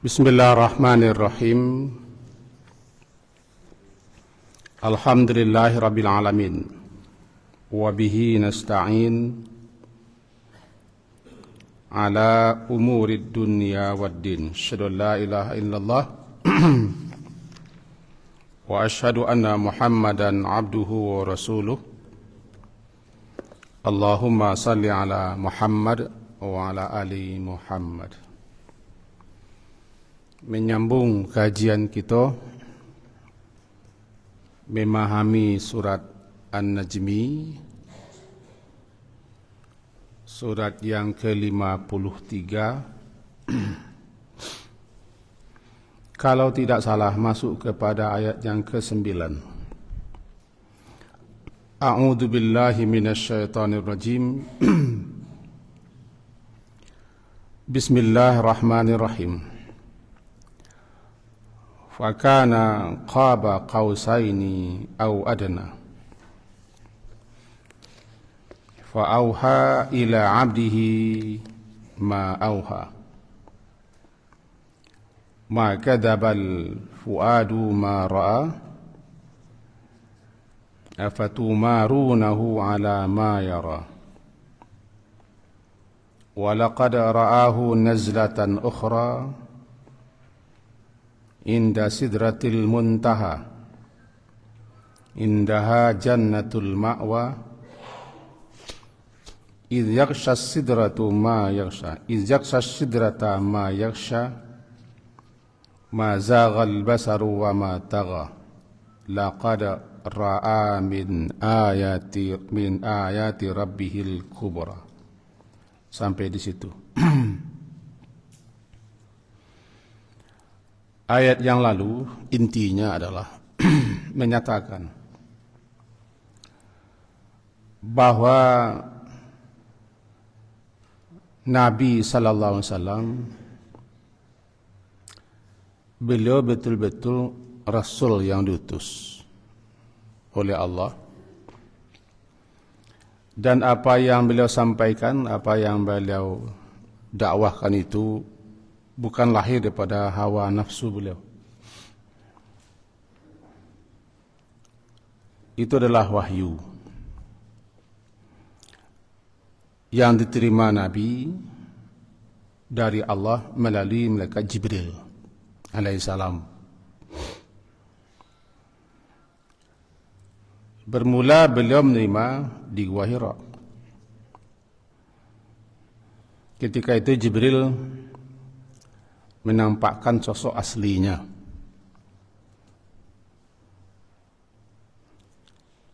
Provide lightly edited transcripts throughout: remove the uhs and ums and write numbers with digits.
Bismillahirrahmanirrahim. Alhamdulillahi rabbil alamin. Wa bihi nasta'in ala umurid dunya waddin. Asyhadu an la ilaha illallah wa asyhadu anna Muhammadan abduhu wa rasuluh. Allahumma salli ala Muhammad wa ala ali Muhammad. Menyambung kajian kita memahami surat An-Najmi, surat yang ke-53. Kalau tidak salah masuk kepada ayat yang ke-9. A'udzu billahi minasyaitonir rajim. Bismillahirrahmanirrahim. Fakana qaba qausaini aw adna fa auha ila 'abdihi ma auha ma kadzabal fuadu ma ra'a afatumarunahu ala ma yara wa laqad ra'ahu nazlatan ukhra inda sidratil muntaha indaha jannatul ma'wa idh yaghsha sidratu ma yaghsha idh yaghsha sidrata ma yaghsha ma zaghal basaru wa ma tagha laqad ra'a min ayati rabbihil kubra. Sampai di situ. Ayat yang lalu intinya adalah menyatakan bahwa Nabi sallallahu alaihi wasallam beliau betul-betul rasul yang diutus oleh Allah, dan apa yang beliau sampaikan, apa yang beliau dakwahkan itu bukan lahir daripada hawa nafsu beliau. Itu adalah wahyu yang diterima Nabi dari Allah melalui malaikat Jibril alaihissalam. Bermula beliau menerima di Gua Hira. Ketika itu Jibril menampakkan sosok aslinya,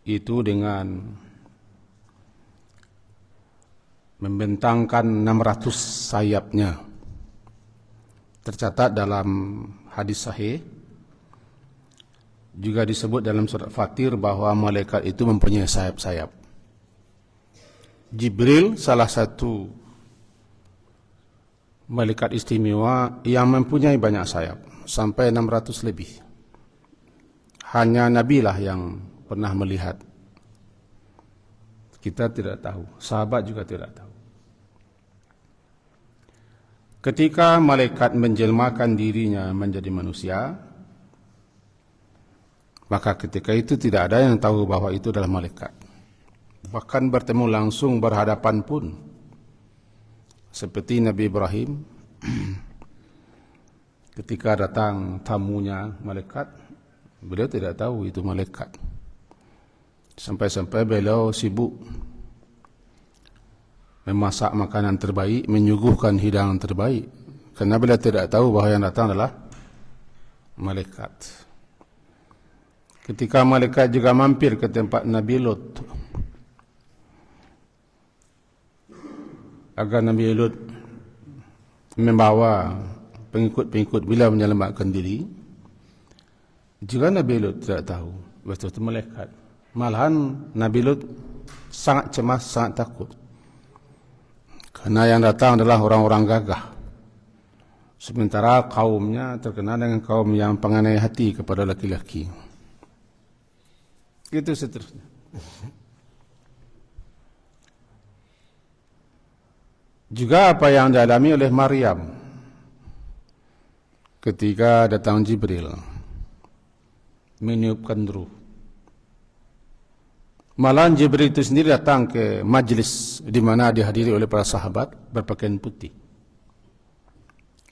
itu dengan membentangkan 600 sayapnya. Tercatat dalam hadis sahih, juga disebut dalam surat Fatir bahwa malaikat itu mempunyai sayap-sayap. Jibril salah satu malaikat istimewa yang mempunyai banyak sayap, sampai 600 lebih. Hanya Nabi lah yang pernah melihat. Kita tidak tahu, sahabat juga tidak tahu. Ketika malaikat menjelmakan dirinya menjadi manusia, maka ketika itu tidak ada yang tahu bahwa itu adalah malaikat. Bahkan bertemu langsung berhadapan pun, seperti Nabi Ibrahim ketika datang tamunya malaikat, beliau tidak tahu itu malaikat. Sampai-sampai beliau sibuk memasak makanan terbaik, menyuguhkan hidangan terbaik, karena beliau tidak tahu bahwa yang datang adalah malaikat. Ketika malaikat juga mampir ke tempat Nabi Lut, agar Nabi Lut membawa pengikut-pengikut beliau menyelamatkan diri, juga Nabi Lut tidak tahu betul itu malaikat. Malahan Nabi Lut sangat cemas, sangat takut, karena yang datang adalah orang-orang gagah, sementara kaumnya terkenal dengan kaum yang penganai hati kepada laki-laki. Gitu seterusnya. Juga apa yang dialami oleh Maryam ketika datang Jibril meniupkan ruh. Malahan Jibril itu sendiri datang ke majlis di mana dihadiri oleh para sahabat berpakaian putih.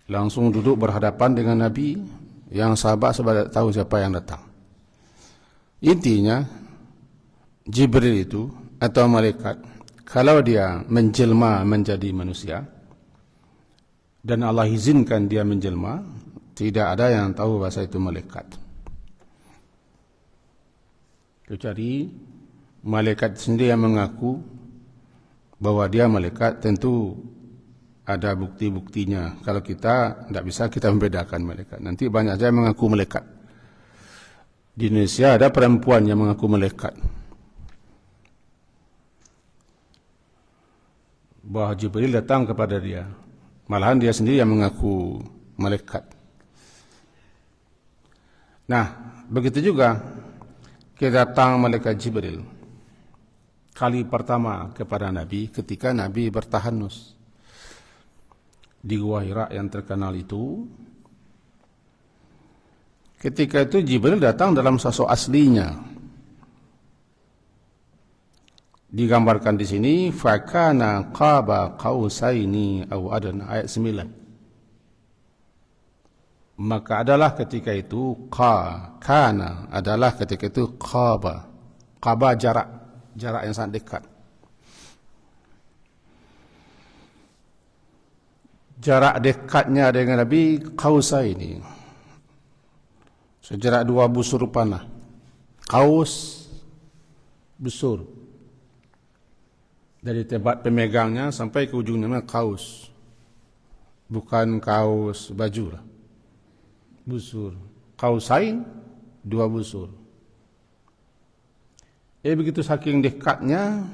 Langsung duduk berhadapan dengan Nabi, yang sahabat sudah tahu siapa yang datang. Intinya Jibril itu atau malaikat, kalau dia menjelma menjadi manusia dan Allah izinkan dia menjelma, tidak ada yang tahu bahasa itu malaikat. Kecuali malaikat sendiri yang mengaku bahwa dia malaikat, tentu ada bukti-buktinya. Kalau kita tidak bisa kita membedakan malaikat. Nanti banyak saja yang mengaku malaikat. Di Indonesia ada perempuan yang mengaku malaikat, bahwa Jibril datang kepada dia. Malahan dia sendiri yang mengaku malaikat. Nah, begitu juga kedatangan malaikat Jibril kali pertama kepada Nabi ketika Nabi bertahanus di Gua Hira yang terkenal itu. Ketika itu Jibril datang dalam sosok aslinya. Digambarkan di sini fakana qaba qausaini aw adna, ayat 9. Maka adalah ketika itu kana adalah ketika itu qaba jarak yang sangat dekat. Jarak dekatnya dengan Nabi qausaini, sejarak 2 busur panah. Qaus busur, dari tempat pemegangnya sampai ke ujungnya kaus, bukan kaos baju lah, busur. Kausain 2 busur. Begitu saking dekatnya,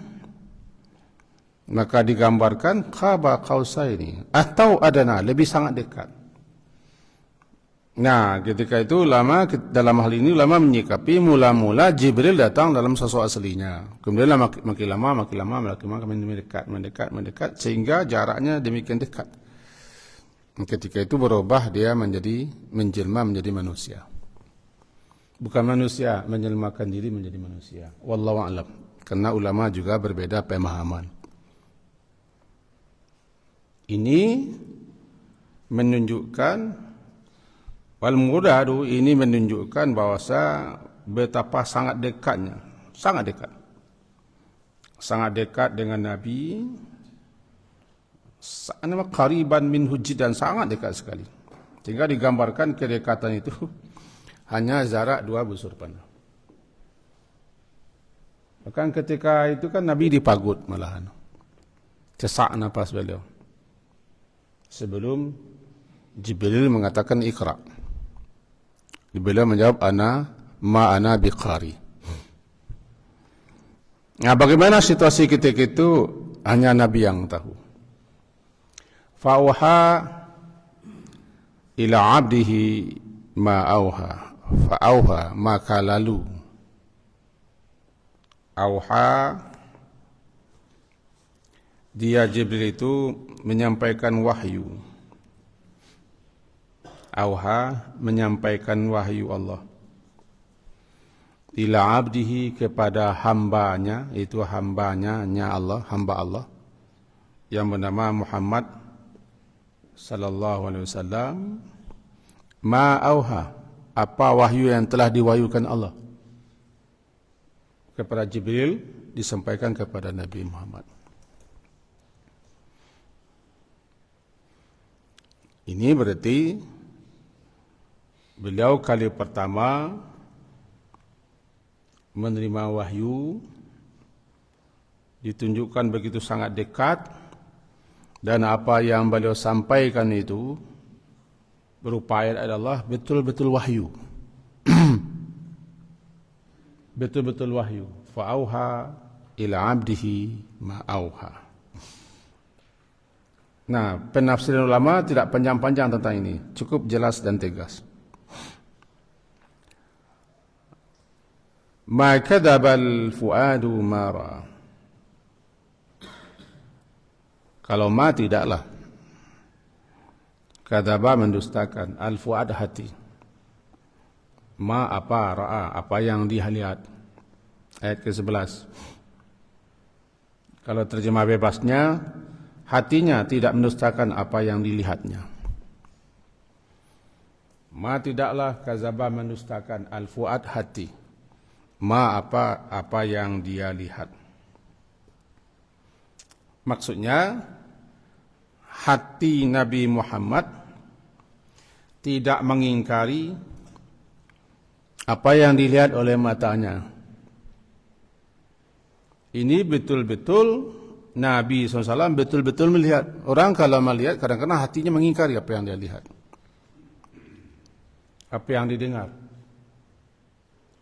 maka digambarkan qaba qausaini atau adana, lebih sangat dekat. Nah, ketika itu ulama, dalam hal ini ulama menyikapi mula-mula Jibril datang dalam sosok aslinya. Kemudian makin lama mendekat sehingga jaraknya demikian dekat. Ketika itu berubah dia menjelma menjadi manusia. Bukan manusia menjelmakan diri menjadi manusia. Wallahu a'lam. Karena ulama juga berbeda pemahaman. Ini menunjukkan wal muradu, ini menunjukkan bahwasa betapa sangat dekatnya, sangat dekat dengan Nabi, sangat qariban min hujjidan, sangat dekat sekali. Sehingga digambarkan kedekatan itu hanya jarak 2 busur panah. Bahkan ketika itu kan Nabi dipagut malahan, sesak nafas beliau sebelum Jibril mengatakan Iqra. Beliau menjawab ma ana biqari. Nah, bagaimana situasi ketika itu hanya Nabi yang tahu. Fa'auha ila 'abdihi ma auha. Fa'auha, maka lalu auha, dia Jibril itu menyampaikan wahyu. Auha, menyampaikan wahyu Allah ila abdihi, kepada hambanya, itu hambanya Allah, hamba Allah yang bernama Muhammad sallallahu alaihi wasallam. Ma auha, apa wahyu yang telah diwahyukan Allah kepada Jibril disampaikan kepada Nabi Muhammad. Ini berarti beliau kali pertama menerima wahyu, ditunjukkan begitu sangat dekat, dan apa yang beliau sampaikan itu berupa ayat Allah betul-betul wahyu. Betul-betul wahyu. Fa'auha ila 'abdihi ma auha. Nah, penafsiran ulama tidak panjang-panjang tentang ini, cukup jelas dan tegas. Ma kadzabal fuadu ma ra'a. Kalau ma tidaklah. Kadzaba mendustakan, al-fuad hati. Ma apa ra'a, apa yang dia lihat. Ayat ke-11. Kalau terjemah bebasnya, hatinya tidak mendustakan apa yang dilihatnya. Ma tidaklah kadzaba mendustakan al-fuad hati. Ma apa yang dia lihat. Maksudnya hati Nabi Muhammad tidak mengingkari apa yang dilihat oleh matanya. Ini betul-betul Nabi SAW betul-betul melihat. Orang kalau melihat kadang-kadang hatinya mengingkari apa yang dia lihat, apa yang didengar.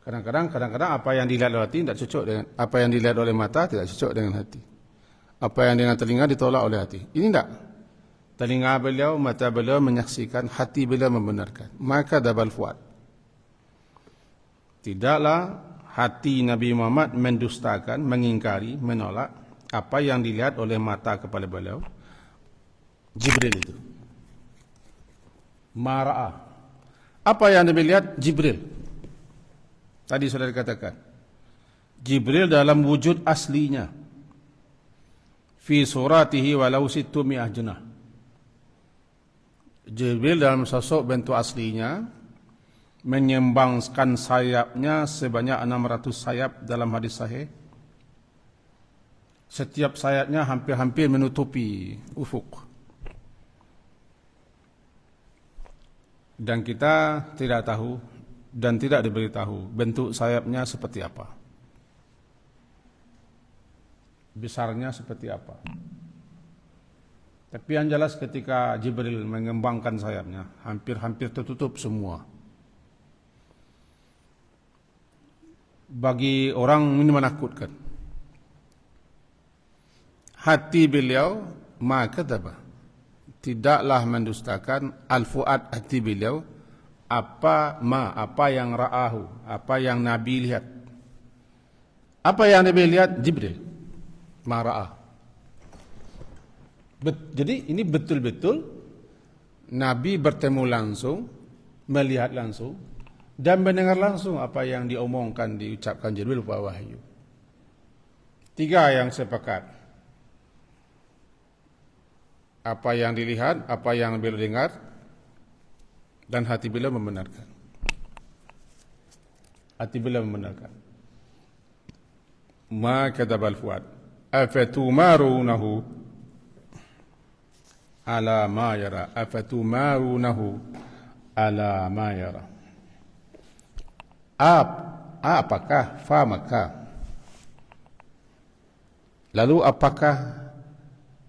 Kadang-kadang apa yang dilihat oleh hati tidak cocok dengan apa yang dilihat oleh mata, tidak cocok dengan hati. Apa yang dengan telinga ditolak oleh hati. Ini tidak. Telinga beliau, mata beliau menyaksikan, hati beliau membenarkan. Maka dabal fuad. Tidaklah hati Nabi Muhammad mendustakan, mengingkari, menolak apa yang dilihat oleh mata kepala beliau, Jibril itu. Mara'a. Apa yang Nabi lihat? Jibril. Tadi sudah dikatakan. Jibril dalam wujud aslinya. Fi suratihi walau sittu mi'ah junah. Jibril dalam sosok bentuk aslinya menyembangkan sayapnya sebanyak 600 sayap dalam hadis sahih. Setiap sayapnya hampir-hampir menutupi ufuk. Dan kita tidak tahu dan tidak diberitahu bentuk sayapnya seperti apa, besarnya seperti apa. Tapi yang jelas ketika Jibril mengembangkan sayapnya, hampir-hampir tertutup semua. Bagi orang ini menakutkan. Hati beliau ma kadzaba, tidaklah mendustakan al-fuad hati beliau apa yang ra'ahu, apa yang Nabi lihat. Apa yang Nabi lihat? Jibril ma ra'ah. Jadi ini betul-betul Nabi bertemu langsung, melihat langsung dan mendengar langsung apa yang diomongkan, diucapkan Jibril berupa wahyu. 3 yang sepakat. Apa yang dilihat, apa yang beliau dengar, dan hati beliau membenarkan. Hati beliau membenarkan. Ma kadzabal fuad afatumarunahu ala ma yara, afatumarunahu ala ma yara. Apakah maka, lalu apakah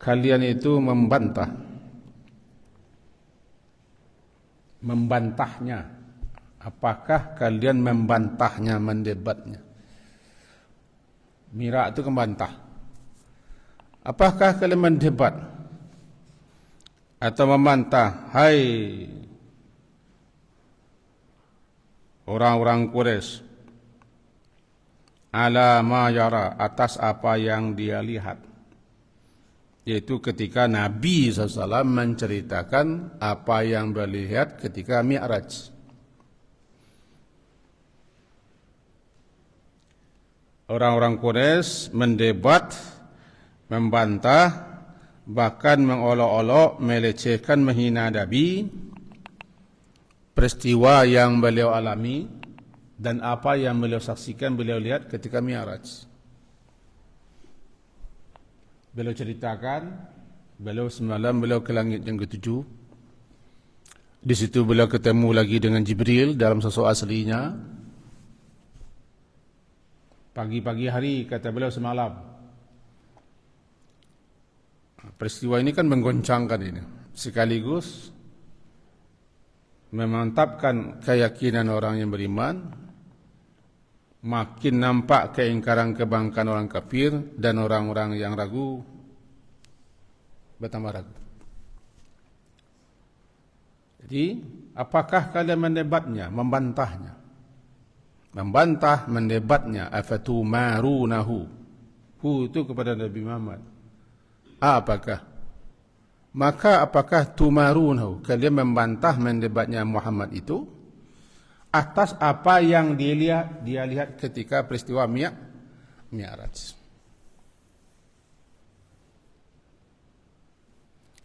kalian itu membantahnya? Apakah kalian membantahnya, mendebatnya? Mira itu membantah. Apakah kalian mendebat atau membantah, hai orang-orang Quraisy, ala ma yara, atas apa yang dia lihat? Yaitu ketika Nabi SAW menceritakan apa yang beliau lihat ketika Mi'raj. Orang-orang Quraisy mendebat, membantah, bahkan mengolok-olok, melecehkan, menghina Nabi, peristiwa yang beliau alami dan apa yang beliau saksikan, beliau lihat ketika Mi'raj. Beliau ceritakan, beliau semalam beliau ke langit yang ke-7. Di situ beliau ketemu lagi dengan Jibril dalam sosok aslinya. Pagi-pagi hari kata beliau semalam. Peristiwa ini kan menggoncangkan ini, sekaligus memantapkan keyakinan orang yang beriman. Makin nampak keingkaran kebanggaan orang kafir dan orang-orang yang ragu bertambah ragu. Jadi, apakah kalian mendebatnya, membantahnya? Membantah, mendebatnya. Afatumarunahu. Hu itu kepada Nabi Muhammad. Apakah? Maka apakah tumarunahu, kalian membantah mendebatnya Muhammad itu atas apa yang dia lihat ketika peristiwa Mi'raj.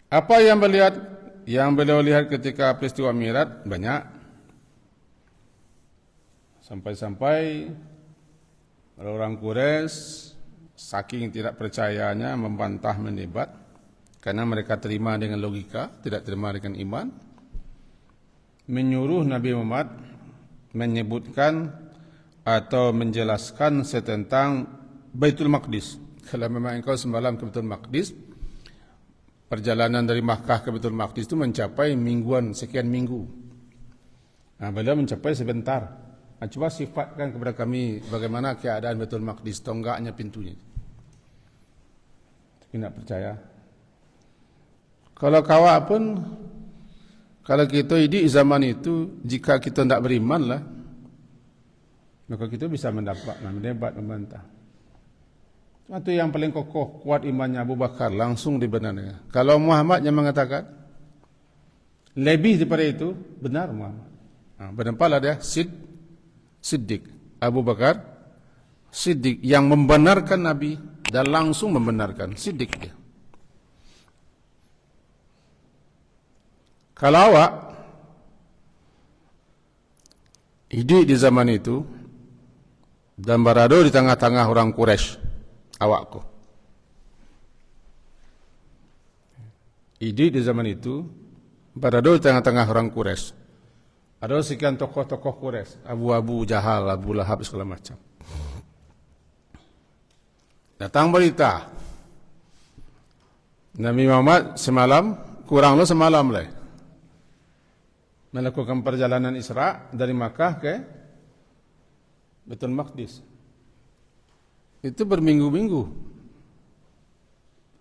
Apa yang beliau lihat ketika peristiwa Mi'raj banyak. Sampai-sampai orang Quraisy saking tidak percayanya membantah mendebat karena mereka terima dengan logika, tidak terima dengan iman, menyuruh Nabi Muhammad menyebutkan atau menjelaskan tentang Baitul Maqdis. Kalau memang engkau semalam ke Baitul Maqdis, perjalanan dari Makkah ke Baitul Maqdis itu mencapai sekian minggu. Nah, beliau mencapai sebentar. Nah, coba sifatkan kepada kami bagaimana keadaan Baitul Maqdis, tonggaknya, pintunya. Tapi tidak percaya. Kalau kawak pun, kalau kita hidup zaman itu, jika kita tidak beriman lah, maka kita bisa mendebat, membantah. Itu yang paling kokoh, kuat imannya Abu Bakar, langsung dibenarkan. Kalau Muhammad yang mengatakan, lebih daripada itu, benar Muhammad. Nah, benar dia Siddiq, Abu Bakar Siddiq yang membenarkan Nabi dan langsung membenarkan. Siddiq dia. Kalau awak hidup di zaman itu dan berada di tengah-tengah orang Quraisy, awakku hidup di zaman itu berada di tengah-tengah orang Quraisy, ada sekian tokoh-tokoh Quraisy, Abu Jahal, Abu Lahab, segala macam. Datang berita Nabi Muhammad semalam, kurang semalam lah, melakukan perjalanan Isra dari Makkah ke Baitul Maqdis. Itu berminggu-minggu,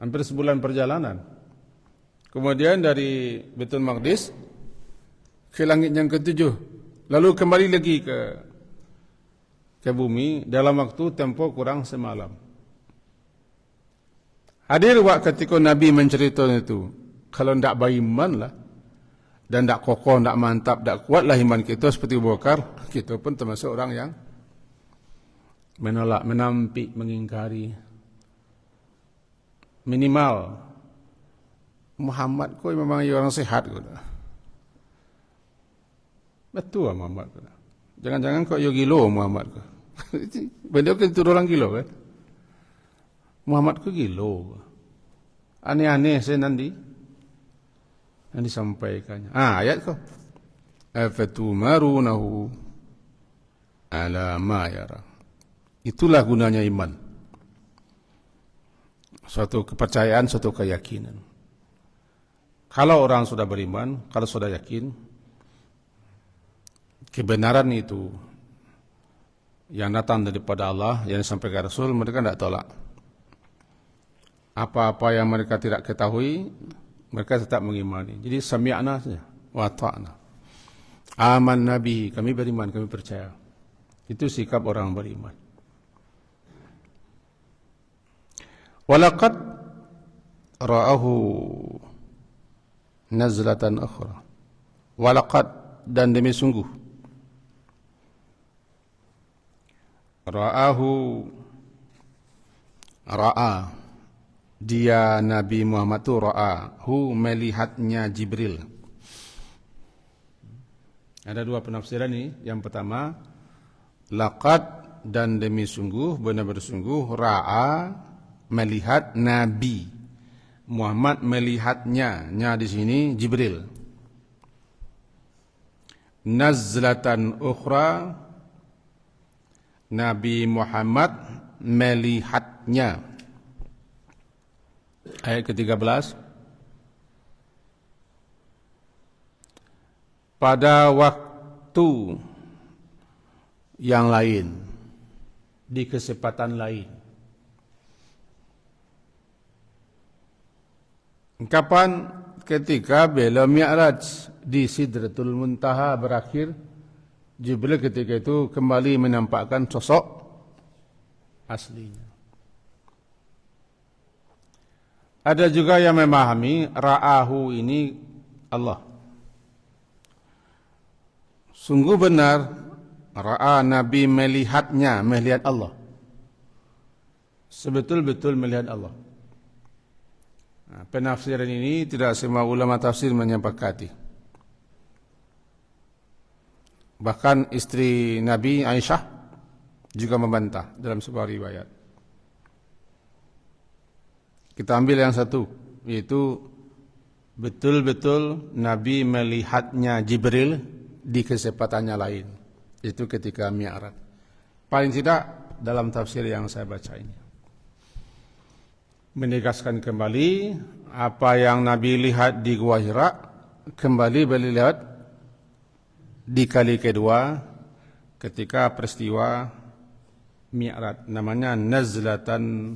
hampir sebulan perjalanan. Kemudian dari Baitul Maqdis ke langit yang ketujuh, lalu kembali lagi ke bumi dalam waktu tempo kurang semalam. Hadir waktu ketika Nabi menceritakan itu, kalau tidak beriman lah, dan tidak kokoh, tidak mantap, tidak kuatlah iman kita seperti Abu Bakar, kita pun termasuk orang yang menolak, menampik, mengingkari. Minimal Muhammad kau memang orang sehat kau. Betul Muhammad kau. Jangan-jangan kau yo gilo Muhammad kau. Beliau kan turun orang gilo kan. Muhammad kau gilo. Aneh-aneh saya nanti. Yang disampaikannya. Ayat kau. Afatumarunahu ala ma yara. Itulah gunanya iman. Suatu kepercayaan, suatu keyakinan. Kalau orang sudah beriman, kalau sudah yakin, kebenaran itu yang datang daripada Allah, yang disampaikan Rasul, mereka tidak tolak. Apa-apa yang mereka tidak ketahui, mereka tetap mengimani. Jadi sami'na saja, wa ta'na. Aman Nabi, kami beriman, kami percaya. Itu sikap orang beriman. Walaqad ra'ahu nazlatan ukhra. Walaqad, dan demi sungguh. Ra'a, dia Nabi Muhammad itu ra'ahu, melihatnya Jibril. Ada dua penafsiran ini. Yang pertama, laqad, dan demi sungguh, benar-benar sungguh, ra'a, melihat Nabi Muhammad, melihatnya, nya di sini Jibril. Nazlatan ukhra, Nabi Muhammad melihatnya. Ayat ke-13. Pada waktu yang lain, di kesempatan lain. Kapan? Ketika beliau Mi'raj di Sidratul Muntaha berakhir, Jibril ketika itu kembali menampakkan sosok aslinya. Ada juga yang memahami ra'ahu ini Allah. Sungguh benar ra'a Nabi melihat Allah. Sebetul-betul melihat Allah. Nah, penafsiran ini tidak semua ulama tafsir menyepakati. Bahkan istri Nabi Aisyah juga membantah dalam sebuah riwayat. Kita ambil yang satu, yaitu betul-betul Nabi melihatnya Jibril di kesempatannya lain, itu ketika Mi'raj. Paling tidak dalam tafsir yang saya baca ini menegaskan kembali apa yang Nabi lihat di Gua Hira, kembali beliau lihat di kali kedua ketika peristiwa Mi'raj, namanya Nazlatan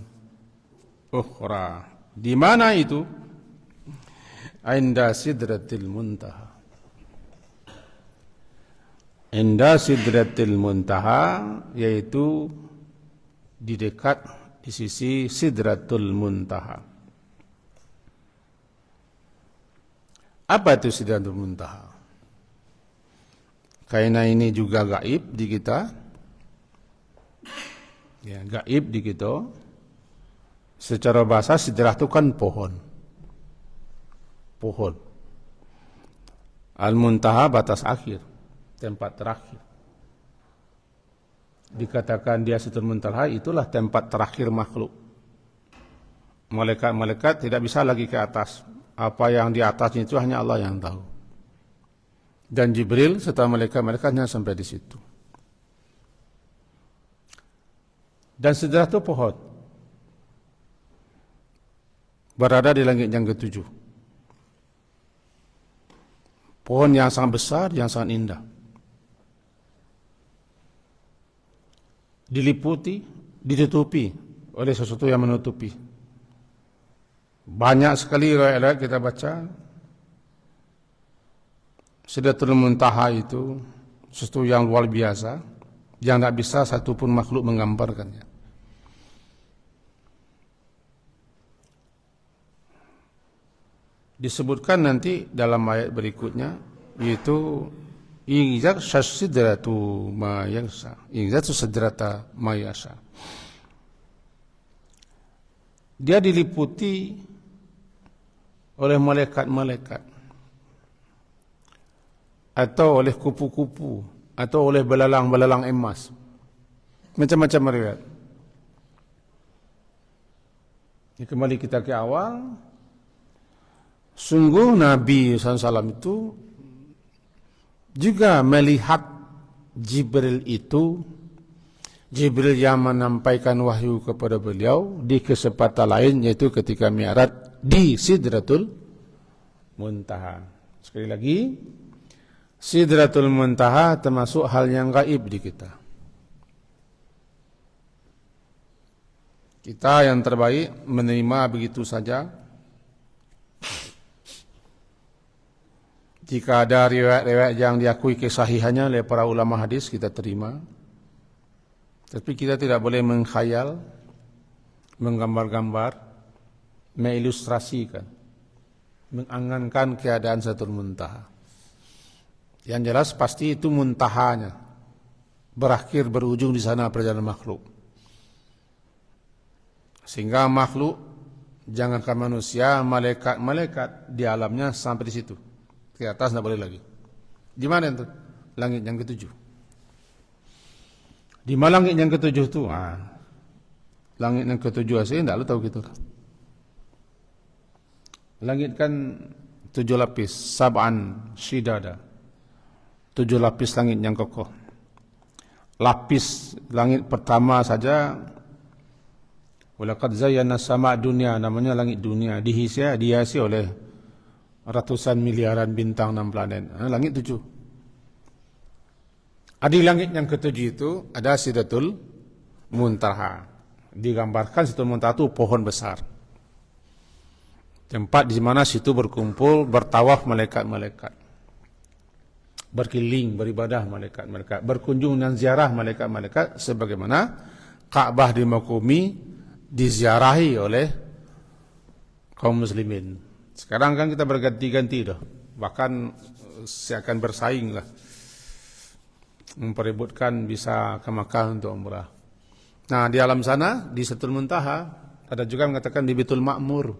Ukhra. Di mana itu? Inda Sidratil Muntaha. Inda Sidratil Muntaha, yaitu di dekat, di sisi Sidratul Muntaha. Apa itu Sidratul Muntaha? Karena ini juga gaib di kita. Ya, gaib di kita. Secara bahasa sidrah itu kan pohon. Pohon. Al-Muntaha batas akhir, tempat terakhir. Dikatakan dia Sidratul Muntaha, itulah tempat terakhir makhluk. Malaikat-malaikat tidak bisa lagi ke atas. Apa yang di atasnya itu hanya Allah yang tahu. Dan Jibril serta malaikat-malaikatnya sampai di situ. Dan sidrah itu pohon. Berada di langit yang ketujuh. Pohon yang sangat besar, yang sangat indah. Diliputi, ditutupi oleh sesuatu yang menutupi. Banyak sekali riwayat kita baca. Sidratul Muntaha itu sesuatu yang luar biasa, yang tidak bisa satupun makhluk menggambarkannya. Disebutkan nanti dalam ayat berikutnya, yaitu Inzak sidratu ma yasha. Inzak sidrata ma yasha. Dia diliputi oleh malaikat-malaikat, atau oleh kupu-kupu, atau oleh belalang-belalang emas. Macam-macam riwayat. Ini kembali kita ke awal. Sungguh Nabi SAW itu juga melihat Jibril itu, Jibril yang menampaikan wahyu kepada beliau di kesempatan lain, yaitu ketika Mi'raj di Sidratul Muntaha. Sekali lagi, Sidratul Muntaha termasuk hal yang gaib di kita. Kita yang terbaik menerima begitu saja. Jika ada riwayat-riwayat yang diakui kesahihannya oleh para ulama hadis, kita terima. Tapi kita tidak boleh mengkhayal, menggambar-gambar, mengilustrasikan, mengangankan keadaan Sidratul Muntaha. Yang jelas pasti itu muntahanya, berakhir berujung di sana perjalanan makhluk. Sehingga makhluk, jangankan manusia, malaikat-malaikat di alamnya sampai di situ. Ke atas tidak boleh lagi. Di mana itu? Langit yang ketujuh. Di mana langit yang ketujuh itu? Langit yang ketujuh asli tidak lu tahu gitu. Langit kan 7 lapis, sab'an shidada. 7 lapis langit yang kokoh. Lapis langit pertama saja, walaqad zayyana sama' dunia, namanya langit dunia, dihiasi oleh ratusan miliaran bintang dan planet. Langit 7. Di langit yang ketujuh itu ada Sidratul Muntaha. Digambarkan Sidratul Muntaha itu pohon besar. Tempat di mana situ berkumpul, bertawaf malaikat-malaikat. Berkeliling, beribadah malaikat-malaikat. Berkunjung dan ziarah malaikat-malaikat. Sebagaimana Ka'bah di Makumi diziarahi oleh kaum muslimin. Sekarang kan kita berganti-ganti dah. Bahkan akan bersaing lah. Memperebutkan bisa ke Makkah untuk umrah. Nah, di alam sana, di Sidratul Muntaha, ada juga mengatakan di Baitul Ma'mur.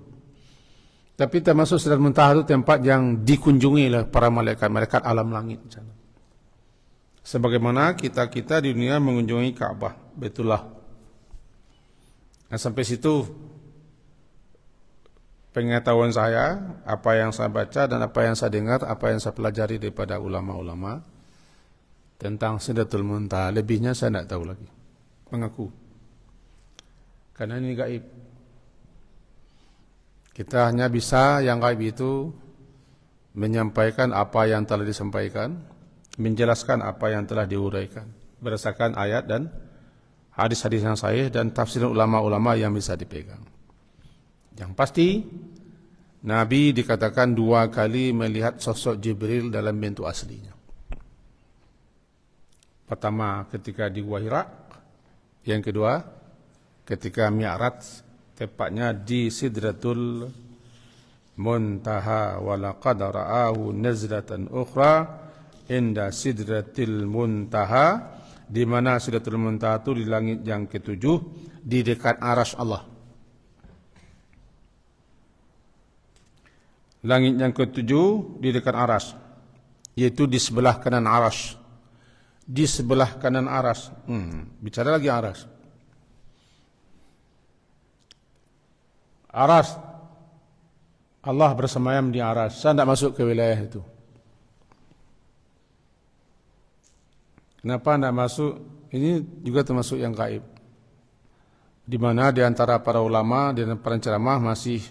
Tapi termasuk Sidratul Muntaha itu tempat yang dikunjungi oleh para malaikat alam langit. Sebagaimana kita di dunia mengunjungi Ka'bah, Baitullah. Nah, sampai situ pengetahuan saya, apa yang saya baca dan apa yang saya dengar, apa yang saya pelajari daripada ulama-ulama tentang Sidratul Muntaha. Lebihnya saya tidak tahu lagi, mengaku. Karena ini gaib. Kita hanya bisa yang gaib itu menyampaikan apa yang telah disampaikan, menjelaskan apa yang telah diuraikan berdasarkan ayat dan hadis-hadis yang sahih dan tafsir ulama-ulama yang bisa dipegang. Yang pasti, Nabi dikatakan 2 kali melihat sosok Jibril dalam bentuk aslinya. Pertama ketika di Gua Hira, yang kedua ketika Mi'raj, tepatnya di Sidratul Muntaha. Wa laqad ra'ahu nazlatan ukhra inda Sidratil Muntaha, di mana Sidratul Muntaha itu di langit yang ke-7, di dekat Arsy Allah. Langit yang ke-7 di dekat Arsy, yaitu di sebelah kanan Arsy. Di sebelah kanan Arsy. Bicara lagi Arsy. Arsy, Allah bersemayam di Arsy. Saya tidak masuk ke wilayah itu. Kenapa tidak masuk? Ini juga termasuk yang gaib. Di mana di antara para ulama dan para ceramah masih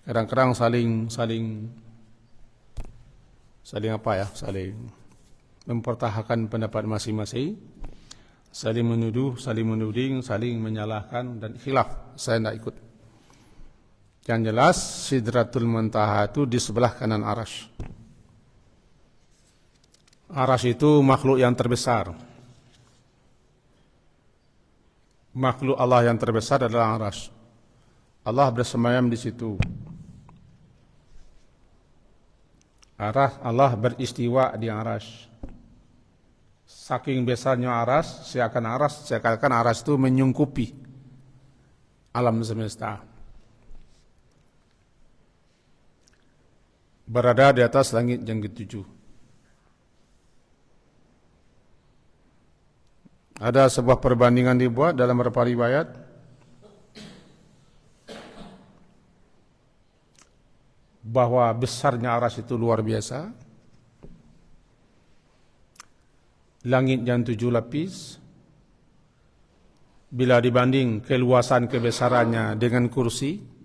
kadang-kadang saling mempertahankan pendapat masing-masing, saling menuduh, saling menuding, saling menyalahkan dan khilaf. Saya tidak ikut. Yang jelas Sidratul Muntaha itu di sebelah kanan Arsy. Arsy itu makhluk yang terbesar. Makhluk Allah yang terbesar adalah Arsy. Allah bersemayam di situ. Allah beristiwa di Arsy. Saking besarnya Arsy, seakan Arsy itu menyungkupi alam semesta. Berada di atas langit yang ke-7. Ada sebuah perbandingan dibuat dalam beberapa riwayat. Bahwa besarnya Arsy itu luar biasa. Langit yang 7 lapis. Bila dibanding keluasan kebesarannya dengan kursi,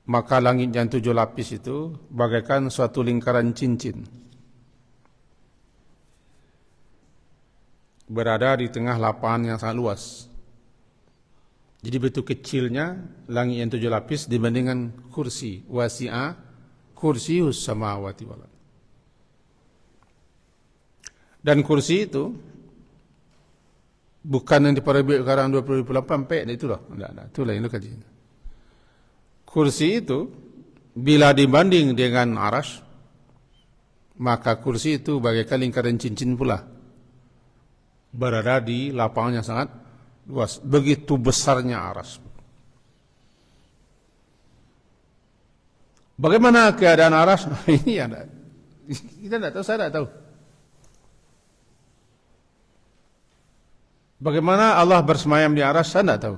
maka langit yang 7 lapis itu bagaikan suatu lingkaran cincin. Berada di tengah lapangan yang sangat luas. Jadi betul kecilnya langit yang 7 lapis dibandingkan kursi. Wasi'a kursiyus samawati wal ardh. Dan kursi itu bukan yang diperibut sekarang 2028 pek itu loh. Enggak, itu lain kajian. Kursi itu bila dibanding dengan Arsy, maka kursi itu bagaikan lingkaran cincin pula. Berada di lapangan yang sangat luas. Begitu besarnya Arsy. Bagaimana keadaan Arsy? Ini ada. Kita tidak tahu, saya tidak tahu. Bagaimana Allah bersemayam di Arsy? Saya tidak tahu.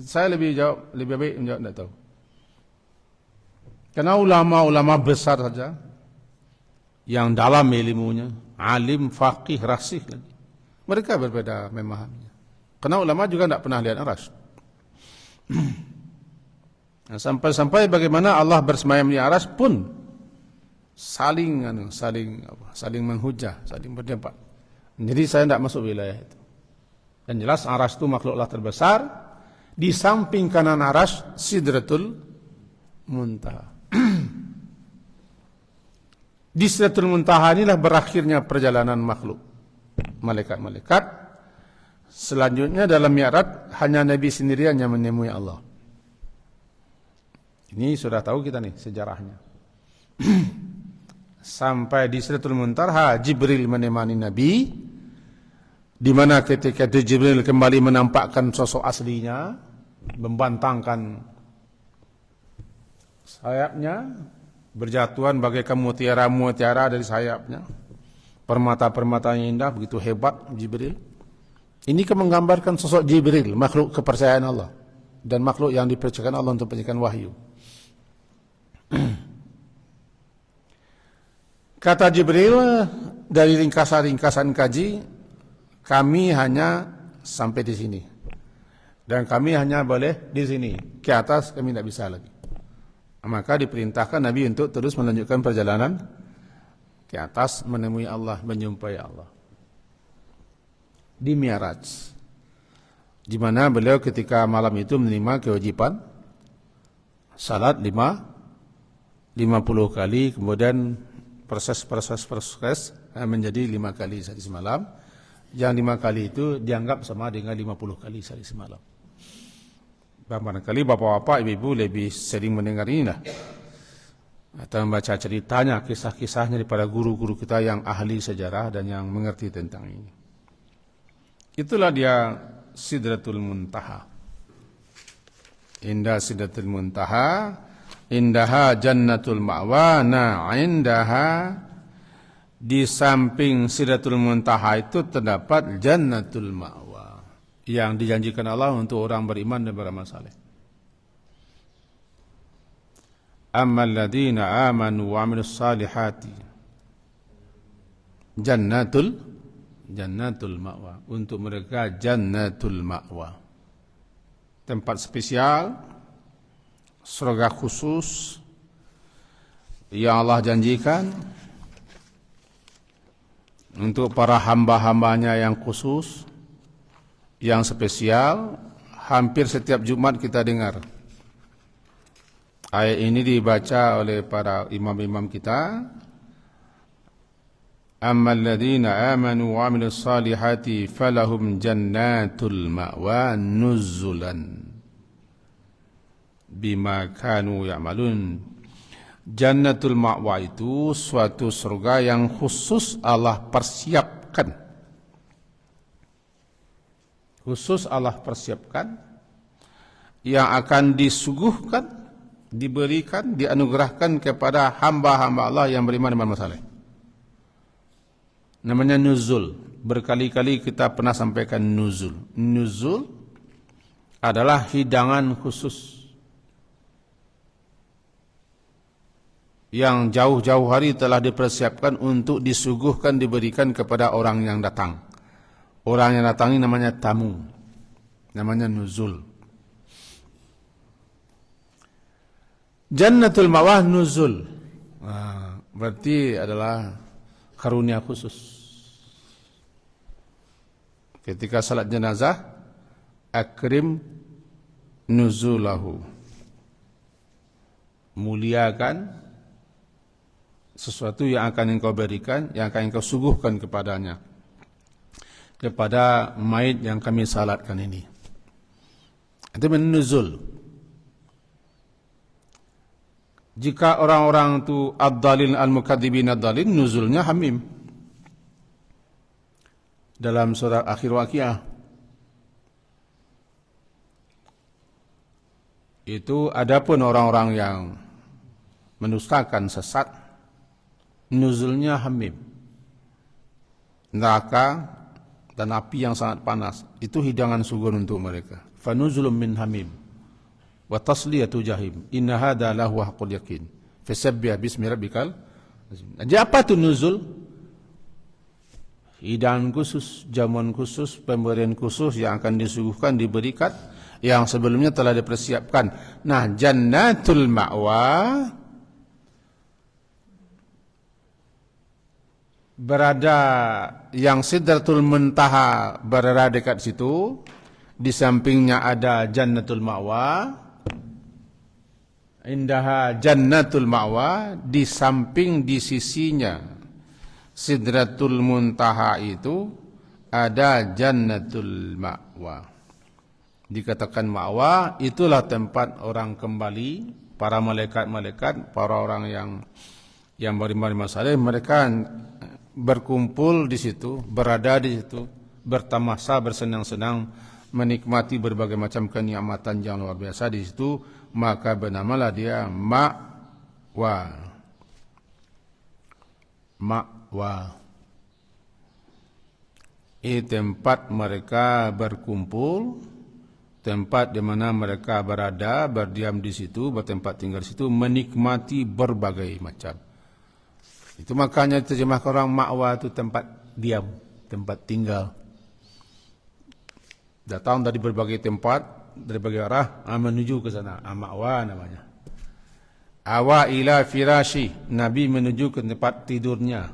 Saya lebih baik menjawab tidak tahu. Karena ulama-ulama besar saja yang dalam ilmunya, alim, faqih, rasih lagi, mereka berbeda memahaminya. Karena ulama juga tidak pernah lihat Arsy. Nah, sampai bagaimana Allah bersemayam di Arsy pun saling menghujah, saling berdebat. Jadi saya tidak masuk wilayah itu. Dan jelas Arsy itu makhluk Allah terbesar. Di samping kanan Arsy Sidratul Muntaha. Di Sidratul Muntaha inilah berakhirnya perjalanan makhluk, malaikat-malaikat. Selanjutnya dalam Mi'raj hanya Nabi sendirian yang menemui Allah. Ini sudah tahu kita nih sejarahnya. Sampai di Sidratul Muntaha Jibril menemani Nabi, di mana ketika Jibril kembali menampakkan sosok aslinya, membantangkan sayapnya, berjatuhan bagaikan mutiara-mutiara dari sayapnya, permata-permata yang indah, begitu hebat Jibril. Ini kan menggambarkan sosok Jibril, makhluk kepercayaan Allah dan makhluk yang dipercayakan Allah untuk menyampaikan wahyu. Kata Jibril, dari ringkasan-ringkasan kaji, kami hanya sampai di sini. Dan kami hanya boleh di sini. Ke atas kami tidak bisa lagi. Maka diperintahkan Nabi untuk terus melanjutkan perjalanan ke atas, menemui Allah, menjumpai Allah. Di Mi'raj. Di mana beliau ketika malam itu menerima kewajiban salat 50 kali, kemudian proses menjadi 5 kali sehari semalam. Yang 5 kali itu dianggap sama dengan 50 kali sehari semalam. Barangkali bapak-bapak, ibu-ibu lebih sering mendengar inilah, atau membaca ceritanya, kisah-kisahnya daripada guru-guru kita yang ahli sejarah dan yang mengerti tentang ini. Itulah dia Sidratul Muntaha. Indah Sidratul Muntaha, indaha jannatul ma'wa. Nah, indaha, di samping Sidratul Muntaha itu terdapat jannatul ma'wa, yang dijanjikan Allah untuk orang beriman dan beramal saleh. Ammal ladzina amanu wa 'amilus salihati jannatul ma'wa. Untuk mereka jannatul ma'wa, tempat spesial, surga khusus yang Allah janjikan untuk para hamba-hambanya yang khusus, yang spesial. Hampir setiap Jumat kita dengar ayat ini dibaca oleh para imam-imam kita. Ammal ladzina amanu wa 'amilus salihati falahum jannatul ma'wa nuzulan bima kanu ya'malun. Jannatul ma'wa itu suatu surga yang khusus Allah persiapkan. Khusus Allah persiapkan, yang akan disuguhkan, diberikan, dianugerahkan kepada hamba-hamba Allah yang beriman dan beramal saleh. Namanya nuzul. Berkali-kali kita pernah sampaikan nuzul. Nuzul adalah hidangan khusus yang jauh-jauh hari telah dipersiapkan untuk disuguhkan, diberikan kepada orang yang datang. Orang yang datang ini namanya tamu, namanya nuzul. Jannatul ma'wah nuzul, berarti adalah karunia khusus. Ketika salat jenazah, akrim nuzulahu, muliakan sesuatu yang akan engkau berikan, yang akan engkau suguhkan kepadanya, kepada mayit yang kami salatkan ini. Itu nuzul. Jika orang-orang itu ad-dalil al-mukadzibin ad-dalil, nuzulnya hamim. Dalam surah akhir Waqiah itu adapun orang-orang yang mendustakan, sesat, nuzulnya hamim. Neraka dan api yang sangat panas, itu hidangan suguhan untuk mereka. Fanuzulun min hamim wa tasliyatu jahim. Inna hadza lahu haqqul yaqin. Fasabbih bismi rabbikal azim. Jadi apa itu nuzul? Hidangan khusus, jamuan khusus, pemberian khusus yang akan disuguhkan, diberikan, yang sebelumnya telah dipersiapkan. Nah, jannatul ma'wa berada, yang Sidratul Muntaha berada dekat situ. Di sampingnya ada Jannatul Ma'wa. Indaha Jannatul Ma'wa, di samping, di sisinya Sidratul Muntaha itu ada Jannatul Ma'wa. Dikatakan Ma'wa, itulah tempat orang kembali para malaikat-malaikat, para orang yang beriman saleh, mereka berkumpul di situ, berada di situ, bertamasa, bersenang-senang, menikmati berbagai macam kenikmatan yang luar biasa di situ, maka bernamalah dia ma'wa. Ma'wa. Ini tempat mereka berkumpul, tempat di mana mereka berada, berdiam di situ, bertempat tinggal di situ, menikmati berbagai macam. Itu makanya terjemahkan orang ma'wa itu tempat diam, tempat tinggal. Datang dari berbagai tempat, dari berbagai arah, menuju ke sana. Ma'wa namanya. Awa ila firashi, Nabi menuju ke tempat tidurnya.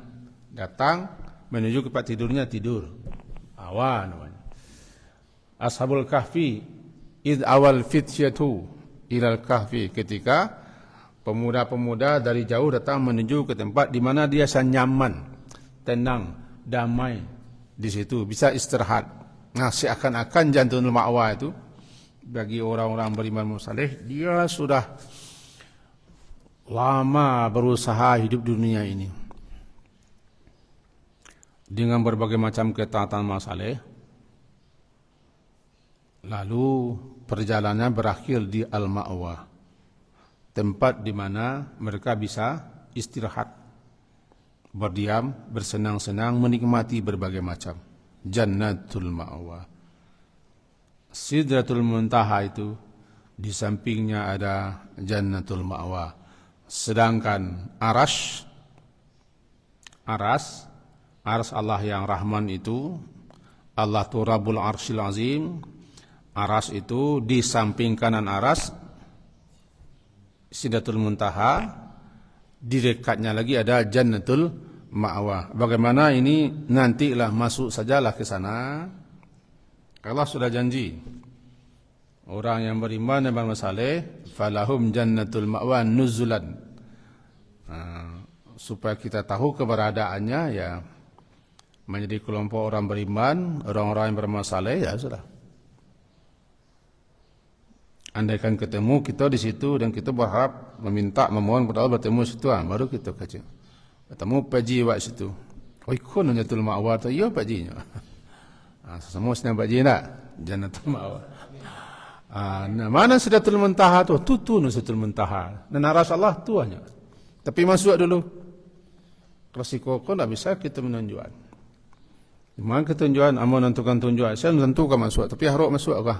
Datang, menuju ke tempat tidurnya, tidur. Awa namanya. Ashabul kahfi, id awal fityatu ilal kahfi, ketika pemuda-pemuda dari jauh datang menuju ke tempat di mana dia nyaman, tenang, damai di situ, bisa istirahat. Nah, seakan-akan jantul ma'wa itu bagi orang-orang beriman saleh, dia sudah lama berusaha hidup di dunia ini dengan berbagai macam ketaatan masaleh. Lalu perjalanan berakhir di Al-Ma'wa, tempat di mana mereka bisa istirahat, berdiam, bersenang-senang, menikmati berbagai macam. Jannatul Ma'wa. Sidratul Muntaha itu di sampingnya ada Jannatul Ma'wa. Sedangkan Aras Allah yang Rahman itu, Allah tu Rabbul Arsyil Azim. Aras itu di samping kanan Aras, Sidratul Muntaha, di dekatnya lagi ada Jannatul Ma'wa. Bagaimana ini, nantilah, masuk sajalah ke sana. Allah sudah janji, orang yang beriman dan beramal saleh, falahum jannatul ma'wa nuzulan. Supaya kita tahu keberadaannya, ya menjadi kelompok orang beriman, orang-orang yang beramal saleh, ya sudah. Andaikan ketemu kita di situ dan kita berharap, meminta, memohon kepada Allah bertemu situ, baru kita kaji. Bertemu paji wak situ. Oh, ikut jannatul ma'wa tu, iya pajinya. Semua senang paji nak jannatul ma'wa. Nah, mana Sidratul Muntaha tu? Tu Sidratul Muntaha. Dan aras Allah tu hanya. Tapi masuk dulu. Resiko kau tak bisa kita menunjukkan. Mana ketunjukan? Amo menentukan tunjukan. Saya menentukan masuk, tapi harus masuk kah?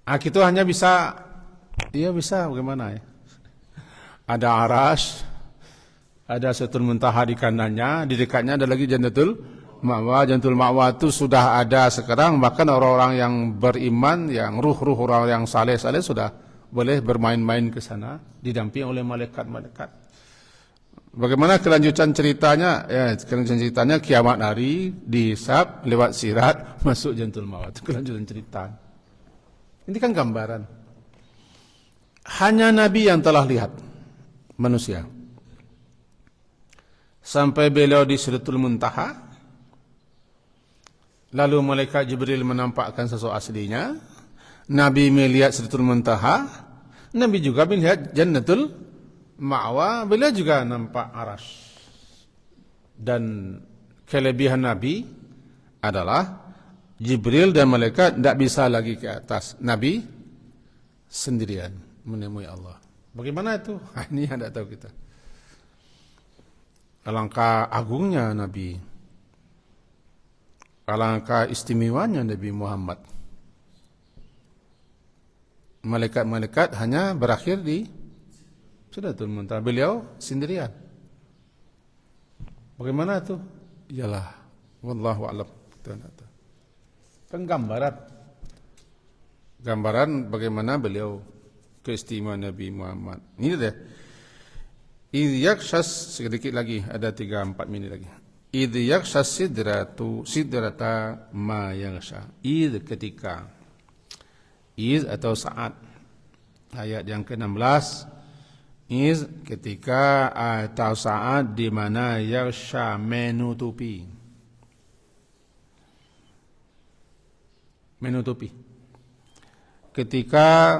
Kita hanya bisa, iya bisa, bagaimana ya? Ada aras, ada Sidratul Muntaha di kanannya, di dekatnya ada lagi Jannatul Ma'wa. Jannatul Ma'wa itu sudah ada sekarang, bahkan orang-orang yang beriman, yang ruh-ruh orang yang saleh-saleh sudah boleh bermain-main ke sana, didampingi oleh malaikat-malaikat. Bagaimana kelanjutan ceritanya? Ya, kelanjutan ceritanya kiamat hari, dihisab, lewat sirat, masuk Jannatul Ma'wa. Itu kelanjutan cerita. Ini kan gambaran. Hanya Nabi yang telah lihat manusia. Sampai beliau di Sidratul Muntaha, lalu malaikat Jibril menampakkan sosok aslinya. Nabi melihat Sidratul Muntaha, Nabi juga melihat Jannatul Ma'wa, beliau juga nampak aras. Dan kelebihan Nabi adalah Jibril dan malaikat tidak bisa lagi ke atas. Nabi sendirian menemui Allah. Bagaimana itu? Ini yang tidak tahu kita. Alangkah agungnya Nabi. Alangkah istimewanya Nabi Muhammad. Malaikat-malaikat hanya berakhir di Sidratul Muntaha. Beliau sendirian. Bagaimana itu? Iyalah, wallahu a'lam. Kan gambaran bagaimana beliau, keistimewaan Nabi Muhammad. Ini deh. Idh yakshas, sedikit lagi, ada 3-4 minit lagi. Idh yakshas sidrata ma yaksha. Idh ketika. Idh atau saat. Ayat yang ke-16. Idh ketika atau saat di mana yaksha menutupi. Ketika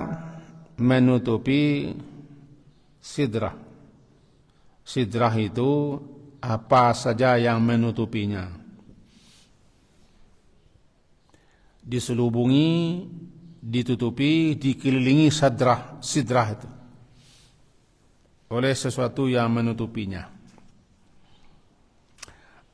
menutupi sidrah. Sidrah itu apa saja yang menutupinya. Diselubungi, ditutupi, dikelilingi sidrah itu oleh sesuatu yang menutupinya.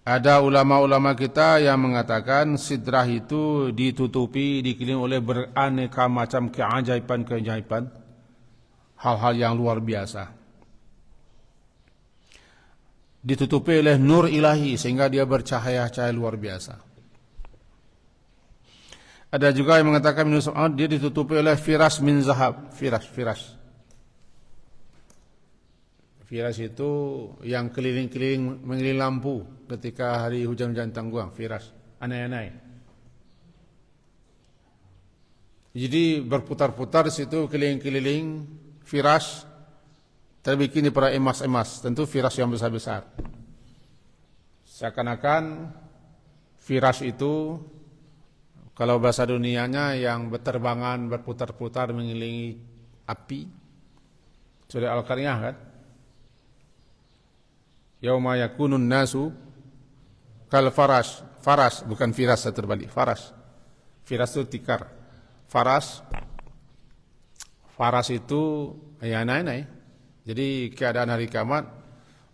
Ada ulama-ulama kita yang mengatakan sidrah itu ditutupi, dikelilingi oleh beraneka macam keajaiban-keajaiban, hal-hal yang luar biasa. Ditutupi oleh nur ilahi sehingga dia bercahaya-cahaya luar biasa. Ada juga yang mengatakan dia ditutupi oleh firas min zahab, firas. Firas itu yang keliling-keliling mengelilingi lampu ketika hari hujan-hujan tangguh, firas, anai-anai. Jadi berputar-putar di situ keliling-keliling firas terbikin pada emas-emas, tentu firas yang besar-besar. Seakan-akan firas itu kalau bahasa dunianya yang berterbangan, berputar-putar mengelilingi api. Surah Al-Qaryah kan? Yauma yakunun nasu kal faras. Faras bukan firas, terbalik. Faras. Firas itu tikar. Faras itu ya anai-anai. Jadi keadaan hari kiamat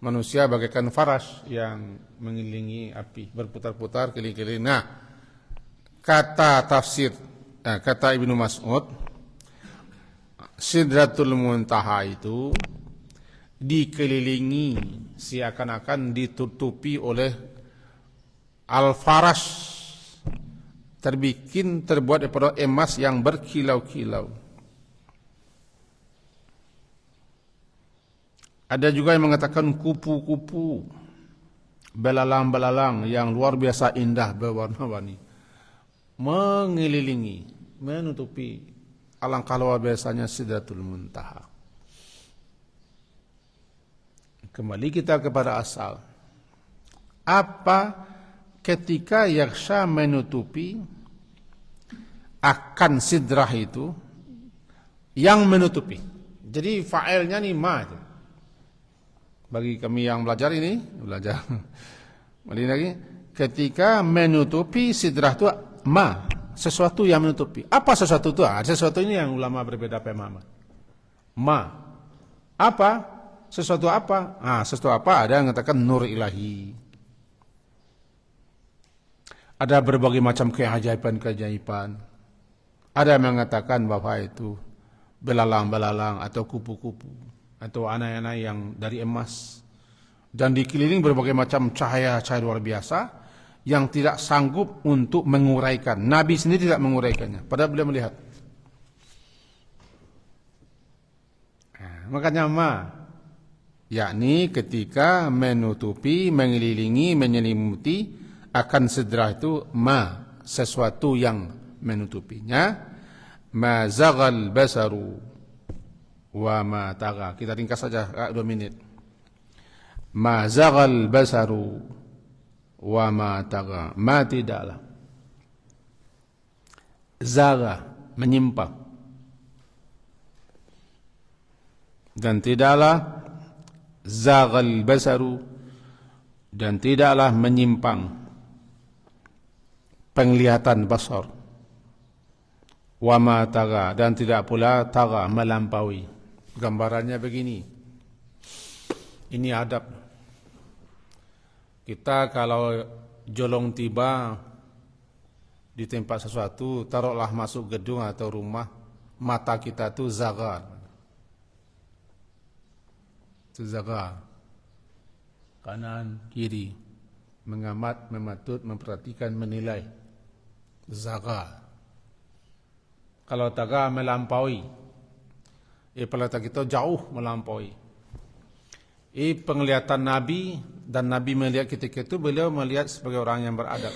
manusia bagaikan faras yang mengelilingi api, berputar-putar keliling-keliling. Nah, kata tafsir, kata Ibnu Mas'ud, Sidratul Muntaha itu dikelilingi seakan-akan ditutupi oleh al-faras, terbuat daripada emas yang berkilau-kilau. Ada juga yang mengatakan kupu-kupu, belalang-belalang yang luar biasa indah berwarna-warni, mengelilingi, menutupi alangkah luar biasanya Sidratul Muntaha. Kembali kita kepada asal. Apa ketika yaksha menutupi akan sidrah itu yang menutupi. Jadi fa'ilnya nih ma. Bagi kami yang belajar. Kembali lagi. Ketika menutupi sidrah itu ma, sesuatu yang menutupi. Apa sesuatu itu? Sesuatu ini yang ulama berbeda pemahaman. Ma. Apa? Sesuatu apa? Sesuatu apa? Ada yang mengatakan nur ilahi. Ada berbagai macam keajaiban-keajaiban. Ada yang mengatakan bahwa itu belalang-belalang atau kupu-kupu atau anai-anai yang dari emas, dan dikelilingi berbagai macam cahaya-cahaya luar biasa yang tidak sanggup untuk menguraikan. Nabi sendiri tidak menguraikannya, padahal beliau melihat. Makanya yakni ketika menutupi, mengelilingi, menyelimuti akan sidrah itu sesuatu yang menutupinya. Ma zaghal basaru wa ma tagha. Kita ringkas saja 2 menit. Ma zaghal basaru wa ma tagha. Ma tidaklah. Zagha, menyimpang. Dan tidaklah zaghal basaru, dan tidaklah menyimpang penglihatan basar, wa ma tagha, dan tidak pula tagha, melampaui. Gambarannya begini, ini adab kita kalau jolong tiba di tempat sesuatu, taruhlah masuk gedung atau rumah, mata kita tu zagha, kanan kiri, mengamat, mematut, memperhatikan, menilai. Zagha. Kalau taga, melampaui. Pelata kita jauh melampaui. Penglihatan Nabi, dan Nabi melihat ketika itu, beliau melihat sebagai orang yang beradab.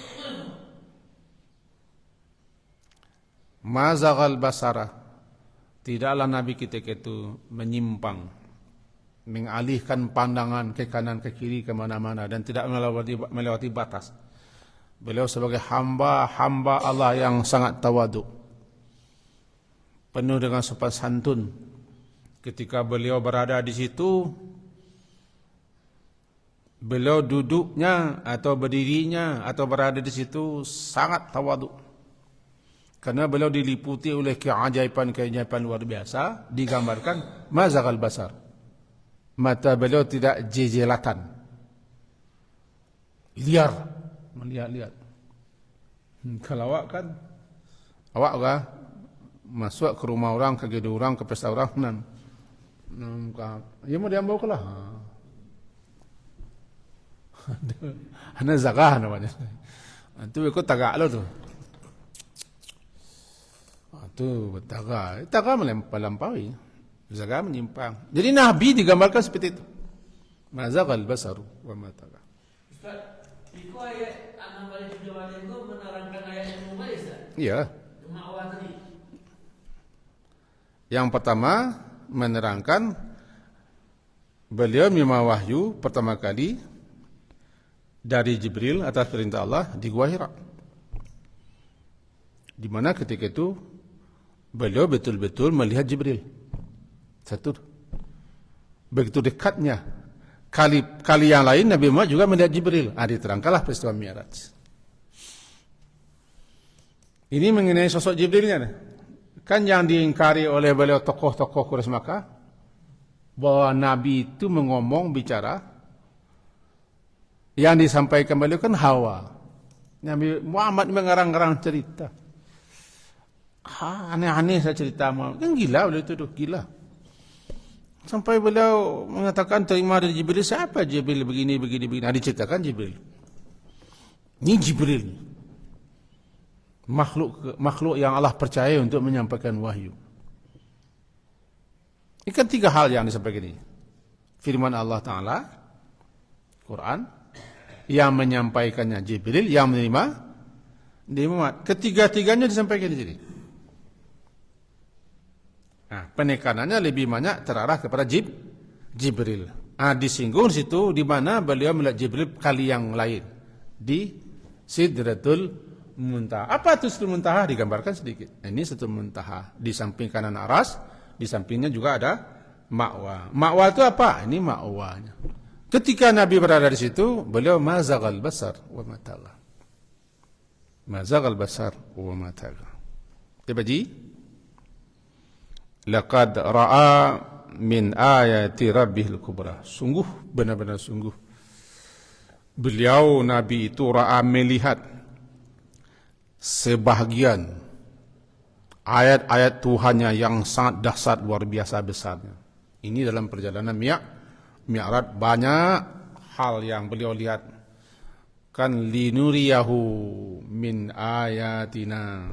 Ma zaghal basara, tidaklah Nabi ketika itu menyimpang, mengalihkan pandangan ke kanan ke kiri kemana-mana, dan tidak melewati batas. Beliau sebagai hamba Allah yang sangat tawadu. penuh dengan sopan santun. Ketika beliau berada di situ, beliau duduknya atau berdirinya atau berada di situ sangat tawadhu. Karena beliau diliputi oleh keajaiban-keajaiban luar biasa, digambarkan mazaghal basar. Mata beliau tidak jejelatan, liar, melihat-lihat. Kalau awak kan, awak kah masuk ke rumah orang, ke gedung orang, ke pesta orang, ya mau diambil ke lah. Hanya zakah namanya. Itu ikut tagak lo tu. Itu tagak. Tagak melampaui. Zakah menyimpang. Jadi Nabi digambarkan seperti itu. Mazaghal basaru wa ma taga. Ustaz, itu ayat 6 itu menerangkan ayat yang mulai, Ustaz? Iya. Ma'wah tadi. Yang pertama menerangkan beliau menerima wahyu pertama kali dari Jibril atas perintah Allah di Gua Hira. Di mana ketika itu beliau betul-betul melihat Jibril. Satu. Begitu dekatnya. Kali yang lain Nabi Muhammad juga melihat Jibril. Diterangkanlah peristiwa Mi'raj. Ini mengenai sosok Jibrilnya. Kan yang diingkari oleh beliau tokoh-tokoh Quraisy Makkah bahwa Nabi itu bicara yang disampaikan beliau kan hawa. Nabi Muhammad mengarang-arang cerita. Aneh-aneh saya cerita Muhammad. Kan gila beliau itu, gila. Sampai beliau mengatakan terima dari Jibril. Siapa Jibril begini. Diceritakan Jibril. Ini Jibril. Makhluk yang Allah percaya untuk menyampaikan wahyu. Ini kan 3 hal yang disampaikan ini. Firman Allah Ta'ala, Quran, yang menyampaikannya Jibril, yang menerima Muhammad. Ketiga-tiganya disampaikan di sini. Nah, penekanannya lebih banyak terarah kepada Jibril. Disinggung di situ di mana beliau melihat Jibril kali yang lain di Sidratul Muntaha. Apa itu Sidratul Muntaha? Digambarkan sedikit. Ini Sidratul Muntaha. Di samping kanan aras, di sampingnya juga ada ma'wa. Ma'wa itu apa? Ini ma'wanya. Ketika Nabi berada di situ, beliau mazaghal basar wa ma taga. Mazaghal basar wa ma taga. Tiba-tiba laqad ra'a min ayati rabbihil kubra. Sungguh, benar-benar sungguh. Beliau Nabi itu ra'a melihat sebahagian ayat-ayat Tuhannya yang sangat dahsyat, luar biasa besarnya. Ini dalam perjalanan Mi'raj banyak hal yang beliau lihat. Kan linuriyahu min ayatina,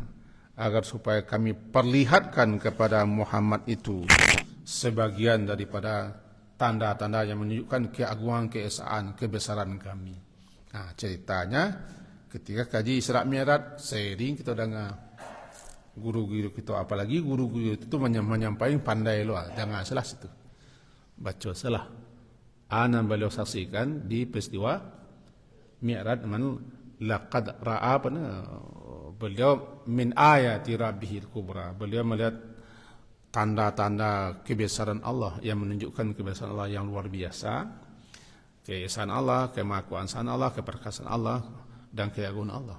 agar supaya kami perlihatkan kepada Muhammad itu sebagian daripada tanda-tanda yang menunjukkan keagungan, keesaan, kebesaran kami. Nah, ceritanya ketika kaji Isra Mi'raj, sering kita dengar guru-guru kita, apalagi guru-guru itu menyampaikan pandai luar, jangan salah situ. Baca salah. Ana beliau saksikan di peristiwa Mi'raj, laqad ra'a beliau min ayati rabbihil kubra. Beliau melihat tanda-tanda kebesaran Allah yang menunjukkan kebesaran Allah yang luar biasa, keesaan Allah, kemahakuasaan Allah, keperkasaan Allah, dan keagungan Allah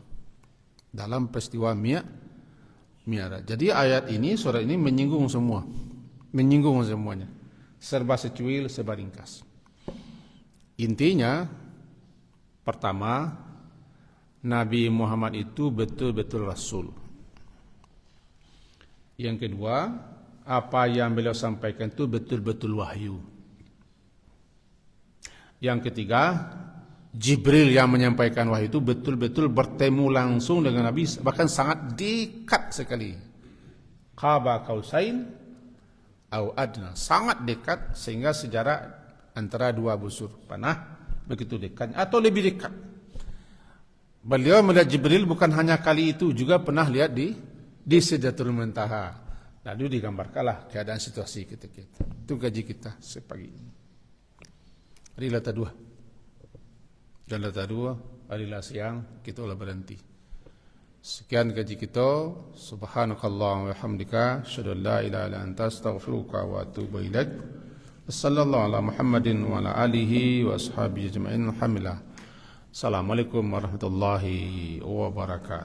dalam peristiwa Mi'raj. Jadi ayat ini, surat ini menyinggung semua, menyinggung semuanya, serba secuil, serba ringkas. Intinya, pertama, Nabi Muhammad itu betul-betul Rasul. Yang kedua, apa yang beliau sampaikan itu betul-betul wahyu. Yang ketiga, Jibril yang menyampaikan wahyu itu betul-betul bertemu langsung dengan Nabi, bahkan sangat dekat sekali. Qaba qausain au adna, sangat dekat sehingga sejarak antara 2 busur panah begitu dekat atau lebih dekat. Beliau melihat Jibril bukan hanya kali itu, juga pernah lihat di Sidratul Muntaha. Lalu digambarkanlah keadaan situasi ketika itu. Itu gaji kita sepagi ini. Hari Lata 2. Dan Lata 2, hari siang kita ulah berhenti. Sekian kaji kita. Subhanakallah wa hamdika asyhadu an la ilaha illa anta astaghfiruka wa atubu ilaik. Sallallahu ala Muhammadin wa ala alihi wa ashabihi ajma'in. Alhamdulillah. Assalamualaikum warahmatullahi wabarakatuh.